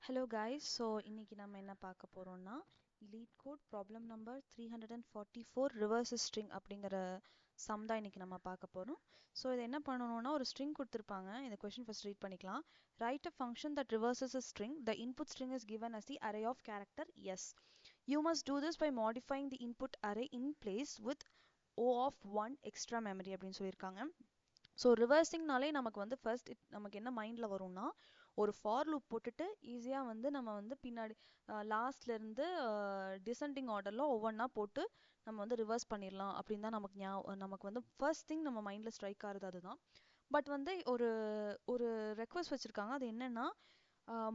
Hello guys, so இன்னைக்கு நம்ம என்ன பார்க்க போறோம்னா elite code problem number 344 reverse string அப்படிங்கிற sum தான் இன்னைக்கு நம்ம பார்க்க போறோம். ஸோ இதை என்ன பண்ணணும்னா ஒரு string கொடுத்துருப்பாங்க. இந்த question first read பண்ணிக்கலாம். Write a function that reverses a string. The input string is given as the array of character S. You must do this by modifying the input array in place with O of 1 extra memory அப்படின்னு சொல்லியிருக்காங்க. So ரிவர்சிங்னாலே நமக்கு வந்து first நமக்கு என்ன மைண்டில் வரும்னா ஒரு for loop போட்டுட்டு ஈஸியாக வந்து நம்ம வந்து பின்னாடி லாஸ்ட்லேருந்து டிசெண்டிங் ஆர்டரில் ஒவ்வொன்றா போட்டு நம்ம வந்து ரிவர்ஸ் பண்ணிடலாம் அப்படின்னு தான் நமக்கு வந்து ஃபர்ஸ்ட் திங் நம்ம மைண்டில் ஸ்ட்ரைக் ஆகுது அதுதான். பட் வந்து ஒரு ஒரு ரெக்வஸ்ட் வச்சுருக்காங்க. அது என்னென்னா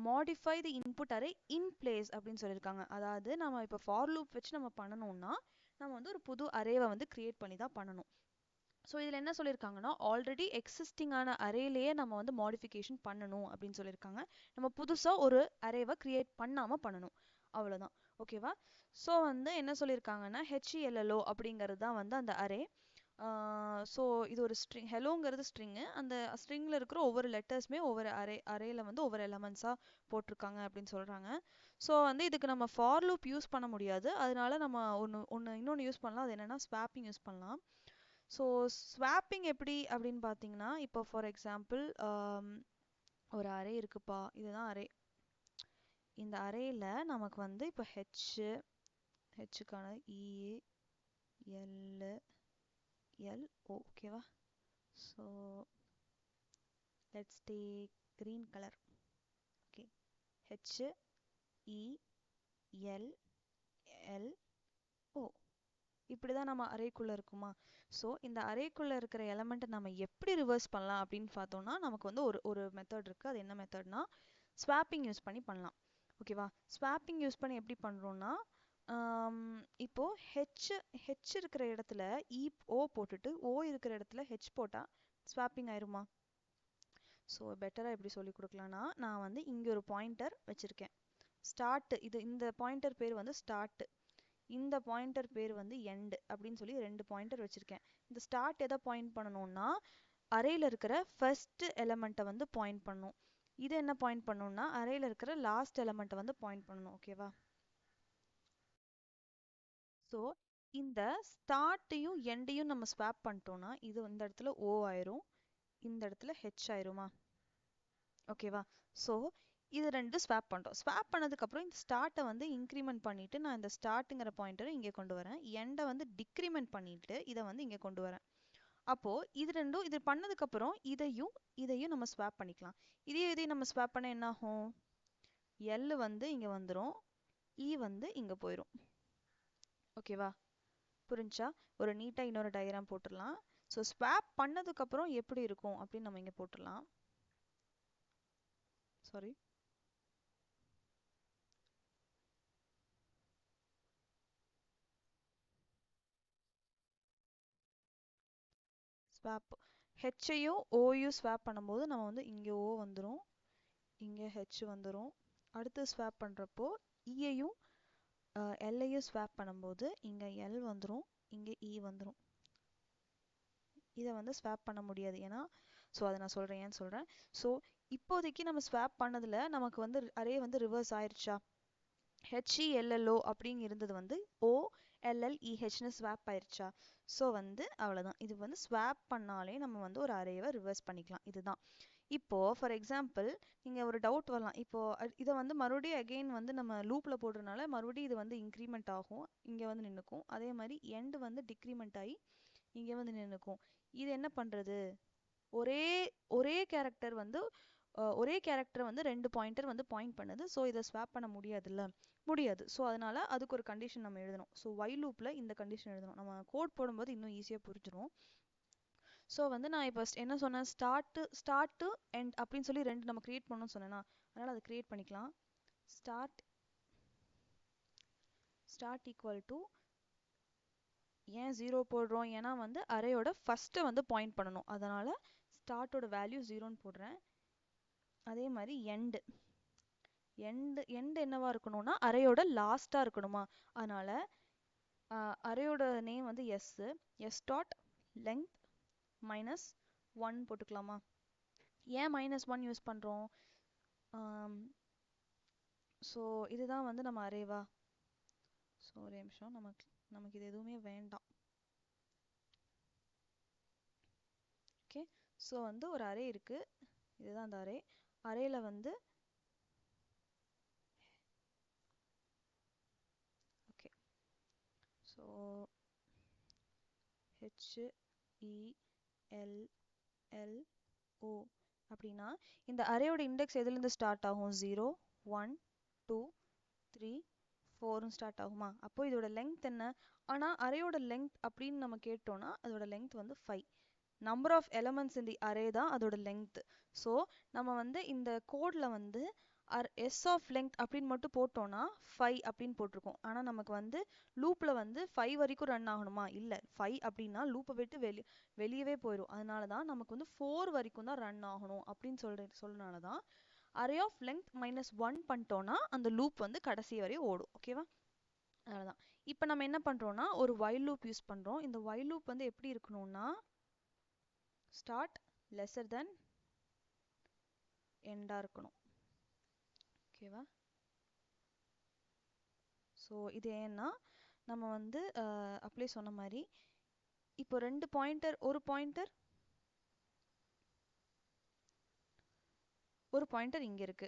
modify the input array in place அப்படின்னு சொல்லியிருக்காங்க. அதாவது நம்ம இப்போ ஃபார் லூப் வச்சு நம்ம பண்ணணும்னா நம்ம வந்து ஒரு புது அரேவை வந்து கிரியேட் பண்ணி தான் பண்ணணும். ஸோ இதில் என்ன சொல்லியிருக்காங்கன்னா ஆல்ரெடி எக்ஸிஸ்டிங்கான அரேலேயே நம்ம வந்து மாடிஃபிகேஷன் பண்ணணும் அப்படின்னு சொல்லியிருக்காங்க. நம்ம புதுசாக ஒரு அரேவை கிரியேட் பண்ணாமல் பண்ணணும், அவ்வளோதான். ஓகேவா? ஸோ வந்து என்ன சொல்லியிருக்காங்கன்னா HELLO அப்படிங்கிறது தான் வந்து அந்த அரே. ஸோ இது ஒரு ஸ்ட்ரிங், ஹெலோங்கிறது ஸ்ட்ரிங்கு. அந்த ஸ்ட்ரிங்கில் இருக்கிற ஒவ்வொரு லெட்டர்ஸுமே ஒவ்வொரு அரேல வந்து ஒவ்வொரு எலமெண்ட்ஸாக போட்டிருக்காங்க அப்படின்னு சொல்கிறாங்க. ஸோ வந்து இதுக்கு நம்ம ஃபார் லூப் யூஸ் பண்ண முடியாது. அதனால நம்ம இன்னொன்று யூஸ் பண்ணலாம். அது என்னென்னா ஸ்வாப்பிங் யூஸ் பண்ணலாம். ஸோ ஸ்வாப்பிங் எப்படி அப்படின்னு பார்த்தீங்கன்னா இப்போ ஃபார் எக்ஸாம்பிள் ஒரு அரே இருக்குப்பா, இதுதான் அரே. இந்த அரேயில் நமக்கு வந்து இப்போ ஹெச்சுக்கான EL ஓகேவா? So let's take green color. Okay, HELLO இப்படி தான் நம்ம அரேக்குள்ளே இருக்குமா? ஸோ இந்த அரேக்குள்ளே இருக்கிற எலமெண்ட்டை நம்ம எப்படி ரிவர்ஸ் பண்ணலாம் அப்படின்னு பார்த்தோம்னா நமக்கு வந்து ஒரு மெத்தட் இருக்குது. அது என்ன மெத்தட்னா ஸ்வாப்பிங் யூஸ் பண்ணி பண்ணலாம். ஓகேவா? ஸ்வாப்பிங் யூஸ் பண்ணி எப்படி பண்ணுறோன்னா இப்போது ஹெச் இருக்கிற இடத்துல O போட்டுட்டு O இருக்கிற இடத்துல ஹெச் போட்டால் ஸ்வாப்பிங் ஆயிருமா? ஸோ பெட்டராக எப்படி சொல்லி கொடுக்கலான்னா நான் வந்து இங்கே ஒரு பாயிண்டர் வச்சுருக்கேன். இந்த பாயிண்டர் பேர் வந்து ஸ்டார்ட், இந்த பாயிண்டர் பேர் வந்து எண்ட் அப்படின்னு சொல்லி ரெண்டு பாயிண்டர் வச்சுருக்கேன். இந்த ஸ்டார்ட் எதை பாயிண்ட் பண்ணணும்னா அரேயில் இருக்கிற ஃபர்ஸ்ட் எலமெண்ட்டை வந்து பாயிண்ட் பண்ணணும். இது என்ன பாயிண்ட் பண்ணணும்னா அரேயில் இருக்கிற லாஸ்ட் எலமெண்ட்டை வந்து பாயிண்ட் பண்ணணும். ஓகேவா? ஸோ இந்த ஸ்டார்ட்டையும் எண்டையும் நம்ம ஸ்வாப் பண்ணிட்டோம்னா இது இந்த இடத்துல O ஆயிரும், இந்த இடத்துல ஹெச் ஆயிருமா? ஓகேவா? ஸோ இது ரெண்டு ஸ்வாப் பண்ணிட்டோம். ஸ்வாப் பண்ணதுக்கப்புறம் இந்த ஸ்டார்ட்டை வந்து இன்க்ரிமெண்ட் பண்ணிவிட்டு நான் இந்த ஸ்டார்ட்டுங்கிற பாயிண்டரை இங்கே கொண்டு வரேன். எண்டை வந்து டிக்ரிமெண்ட் பண்ணிவிட்டு இதை வந்து இங்கே கொண்டு வரேன். அப்போது இது ரெண்டும் இது பண்ணதுக்கப்புறம் இதையும் நம்ம ஸ்வாப் பண்ணிக்கலாம். இதையும் நம்ம ஸ்வாப் பண்ண என்ன ஆகும்? எல் வந்து இங்கே வந்துடும், வந்து இங்கே போயிடும். ஓகேவா? புரிஞ்சா? ஒரு நீட்டாக இன்னொரு டயக்ராம் போட்டுடலாம். ஸோ ஸ்வாப் பண்ணதுக்கப்புறம் எப்படி இருக்கும் அப்படின்னு நம்ம இங்கே போட்டுடலாம். சாரி, ஸ்வாப் ஹெச்சையும் ஓயும் ஸ்வாப் பண்ணும்போது நம்ம வந்து இங்கே O வந்துடும், இங்கே ஹெச் வந்துடும். அடுத்து ஸ்வாப் பண்ணுறப்போ இயையும் எல்லையும் ஸ்வாப் பண்ணும்போது இங்கே எல் வந்துடும், இங்கே வந்துடும். இதை வந்து ஸ்வாப் பண்ண முடியாது ஏன்னா, ஸோ அதை நான் சொல்கிறேன், ஏன்னு சொல்கிறேன். ஸோ இப்போதைக்கு நம்ம ஸ்வாப் பண்ணதில் நமக்கு வந்து அரே வந்து ரிவர்ஸ் ஆயிடுச்சா? HELLO அப்படிங்க இருந்தது வந்து OLLEHன்னு ஸ்வாப் ஆயிடுச்சா? ஸோ வந்து அவ்வளோதான். இது வந்து ஸ்வாப் பண்ணாலே நம்ம வந்து ஒரு அரேவை ரிவர்ஸ் பண்ணிக்கலாம். இதுதான். இப்போது ஃபார் எக்ஸாம்பிள் நீங்கள் ஒரு டவுட் வரலாம். இப்போது இதை வந்து மறுபடியும் அகெயின் வந்து நம்ம லூப்பில் போடுறதுனால மறுபடியும் இது வந்து இன்க்ரிமெண்ட் ஆகும், இங்கே வந்து நின்றுக்கும். அதே மாதிரி எண்டு வந்து டிக்ரிமெண்ட் ஆகி இங்கே வந்து நின்றுக்கும். இது என்ன பண்ணுறது? ஒரே ஒரே கேரக்டர் வந்து ஒரே கேரக்டர் வந்து ரெண்டு பாயிண்டர் வந்து பாயிண்ட் பண்ணுது. ஸோ இதை ஸ்வாப் பண்ண முடியாதுல்ல, முடியாது. ஸோ அதனால அதுக்கு ஒரு கண்டிஷன் நம்ம எழுதணும். ஸோ ஒய் லூப்பில் இந்த கண்டிஷன் எழுதணும். நம்ம கோட் போடும்போது இன்னும் ஈஸியாக புரிஞ்சிடும். ஸோ வந்து நான் இப்போ என்ன சொன்னேன், ஸ்டார்ட்டு எண்ட் அப்படின்னு சொல்லி ரெண்டு நம்ம கிரியேட் பண்ணணும்னு சொன்னேன்னா, அதனால் அதை கிரியேட் பண்ணிக்கலாம். ஸ்டார்ட் ஈக்குவல் டு, ஏன் 0 போடுறோம்? ஏன்னா வந்து அரேயோட ஃபஸ்ட்டை வந்து பாயிண்ட் பண்ணணும், அதனால் ஸ்டார்ட்டோட வேல்யூ 0ன்னு போடுறேன். அதே மாதிரி எண்டு என்னவா இருக்கணும்னா அரேயோட லாஸ்ட்டாக இருக்கணுமா? அதனால் அரேயோட நேம் வந்து எஸ் டாட் லெங்த் -1 போட்டுக்கலாமா? ஏன் -1 யூஸ் பண்ணுறோம்? ஸோ இதுதான் வந்து நம்ம அரேவா. ஸோ ஒரு நிமிஷம், நமக்கு இது எதுவுமே வேண்டாம். ஓகே, ஸோ வந்து ஒரு அரே இருக்கு, இதுதான் அந்த அரே. அரேல வந்து ஓகே, ஸோ HELLO அப்படின்னா இந்த அரேயோட இண்டெக்ஸ் எதுலேருந்து ஸ்டார்ட் ஆகும்? 0 1 2 3 4 ஸ்டார்ட் ஆகுமா? அப்போ இதோட லெங்த் என்ன? ஆனால் அரேயோட லெங்த் அப்படின்னு நம்ம கேட்டோம்னா அதோட லெங்த் வந்து 5. Number of elements in the array தான் அதோட லெங்த். ஸோ நம்ம வந்து இந்த கோடில் வந்து எஸ் ஆஃப் லெங்த் அப்படின்னு மட்டும் போட்டோம்னா 5 அப்படின்னு போட்டிருக்கோம். ஆனால் நமக்கு வந்து லூப்பில் வந்து 5 வரைக்கும் ரன் ஆகணுமா? இல்லை, 5 அப்படின்னா லூப்பை விட்டு வெளியவே போயிடும். அதனால தான் நமக்கு வந்து 4 வரைக்கும் தான் ரன் ஆகணும் அப்படின்னு சொல்றதுனால தான் அரே ஆஃப் லெங்த் -1 பண்ணிட்டோம்னா அந்த லூப் வந்து கடைசி வரையும் ஓடும். ஓகேவா? அதனாலதான் இப்போ நம்ம என்ன பண்றோம்னா ஒரு while loop யூஸ் பண்றோம். இந்த while loop வந்து எப்படி இருக்கணும்னா ஸ்டார்ட் லெஸர் தென் எண்டா இருக்கணும். ஓகேவா? ஸோ இது ஏன்னா நம்ம வந்து அப்படியே சொன்ன மாதிரி இப்போ ஒரு பாயிண்டர் இங்க இருக்கு,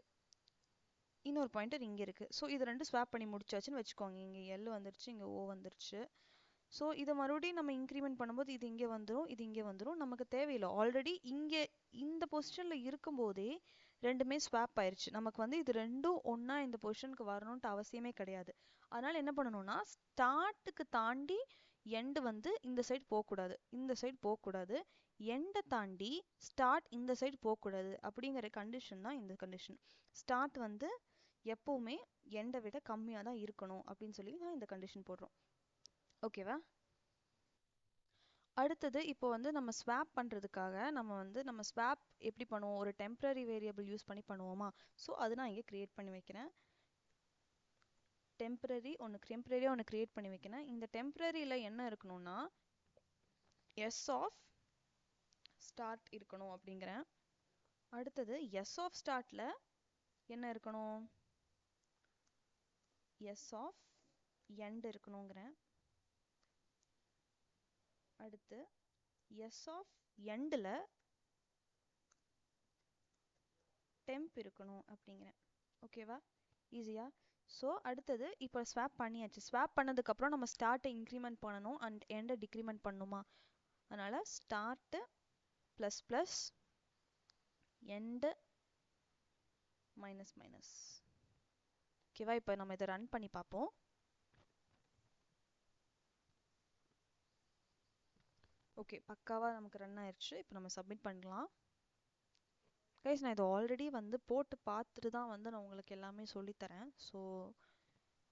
இன்னொரு பாயிண்டர் இங்க இருக்கு. ஸோ இது ரெண்டு ஸ்வாப் பண்ணி முடிச்சாச்சுன்னு வச்சுக்கோங்க. இங்க L வந்துருச்சு, இங்க O வந்துருச்சு. ஸோ இதை மறுபடியும் நம்ம இன்க்ரிமெண்ட் பண்ணும்போது இது இங்கே வந்துடும், இது இங்கே வந்துடும். நமக்கு தேவையில்லை, ஆல்ரெடி இங்கே இந்த பொசிஷனில் இருக்கும்போதே ரெண்டுமே ஸ்வாப் ஆயிடுச்சு. நமக்கு வந்து இது ரெண்டும் ஒன்றா இந்த பொசிஷனுக்கு வரணும்ட்டு அவசியமே கிடையாது. அதனால் என்ன பண்ணணும்னா ஸ்டார்ட்டுக்கு தாண்டி எண்டு வந்து இந்த சைடு போகக்கூடாது, இந்த சைடு போகக்கூடாது. எண்டை தாண்டி ஸ்டார்ட் இந்த சைடு போகக்கூடாது அப்படிங்கிற கண்டிஷன் தான் இந்த கண்டிஷன். ஸ்டார்ட் வந்து எப்போவுமே எண்டை விட கம்மியாக தான் இருக்கணும் அப்படின்னு சொல்லி நான் இந்த கண்டிஷன் போடுறோம். ஓகேவா? அடுத்தது இப்போ வந்து நம்ம ஸ்வாப் பண்ணுறதுக்காக நம்ம ஸ்வாப் எப்படி பண்ணுவோம்? ஒரு டெம்பரரி வேரியபிள் யூஸ் பண்ணி பண்ணுவோமா? ஸோ அது நான் இங்கே க்ரியேட் பண்ணி வைக்கிறேன். டெம்பரரியாக ஒன்று க்ரியேட் பண்ணி வைக்கிறேன். இந்த டெம்பரரியில் என்ன இருக்கணும்னா எஸ் ஆஃப் ஸ்டார்ட் இருக்கணும் அப்படிங்கிறேன். அடுத்தது எஸ் ஆஃப் ஸ்டார்ட்டில் என்ன இருக்கணும்? எஸ் ஆஃப் எண்ட் இருக்கணுங்கிறேன். அடுத்து எஸ் ஆஃப் எண்டில் டெம்ப் இருக்கணும் அப்படிங்கிறேன். ஓகேவா? ஈஸியா? ஸோ அடுத்தது இப்போ ஸ்வாப் பண்ணியாச்சு. ஸ்வாப் பண்ணதுக்கப்புறம் நம்ம ஸ்டார்ட்டை இன்க்ரிமெண்ட் பண்ணணும் அண்ட் எண்டை டிக்ரிமெண்ட் பண்ணணுமா? அதனால் start plus plus end minus minus. ஓகேவா? இப்போ நம்ம இதை ரன் பண்ணி பார்ப்போம். ஓகே, பக்காவாக நமக்கு ரன் ஆயிடுச்சு. இப்போ நம்ம சப்மிட் பண்ணலாம். கைஸ், நான் இதை ஆல்ரெடி வந்து போட்டு பார்த்துட்டு தான் வந்து நான் உங்களுக்கு எல்லாமே சொல்லித்தரேன். ஸோ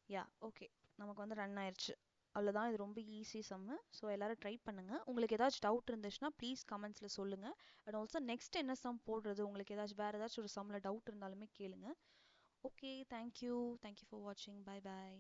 யா, ஓகே, நமக்கு வந்து ரன் ஆயிடுச்சு. அவ்வளோதான், இது ரொம்ப ஈஸி சம்மு. ஸோ எல்லோரும் ட்ரை பண்ணுங்கள். உங்களுக்கு ஏதாச்சும் டவுட் இருந்துச்சுன்னா ப்ளீஸ் கமெண்ட்ஸில் சொல்லுங்கள். அண்ட் ஆல்சோ நெக்ஸ்ட் என்ன சம் போடுறது, உங்களுக்கு வேறு ஏதாச்சும் ஒரு சம்மில் டவுட் இருந்தாலுமே கேளுங்க. ஓகே, தேங்க்யூ ஃபார் வாட்சிங். Bye bye.